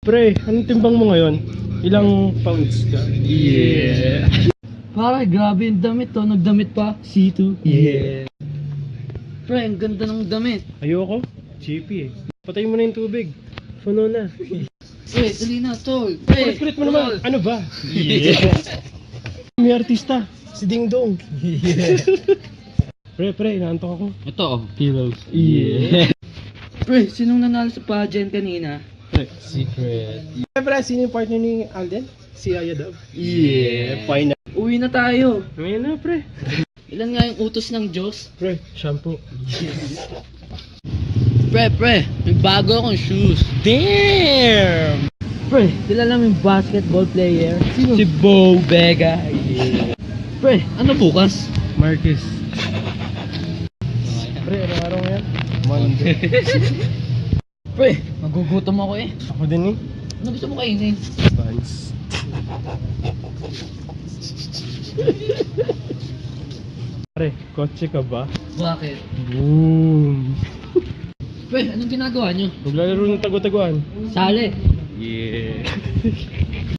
Pre, anong timbang mo ngayon? Ilang pounds ka? Yeah. Pare, grabe yung damit to. Nagdamit pa. C2. Yeah. Pre, ang ganda ng damit. Ayoko. Cheapy eh. Patay mo na yung tubig. Puno na. Pre, dali na, tol. Pre, Kulit mo naman. Ano ba? Yeah. May artista. Si Ding Dong. Yeah. Pre, inaantok ako. Ito, oh. Heroes. Yeah. Pre, sinong nanalo sa pageant kanina? Pre. Secret. Pre, sino yung partner ni Alden? Si Aya daw. Yeah. Fine na. Uwi na tayo. Ngayon na, pre. Ilan nga yung utos ng Diyos? Pre, shampoo. Pre, may bago akong shoes. Damn! Pre, kilala mo yung basketball player? Sino? Si Bo Vega. Yeah. Pre, ano bukas? Marcus. Pre, araw-araw ngayon? Monday. Pre, magugutom ako eh. Ako din eh. Ano gusto mo kainin? Vans. Pre, kotse ka ba? Bakit? Boom! Pre, anong ginagawa nyo? Maglalaro ng tago-taguan. Sali. Yeah.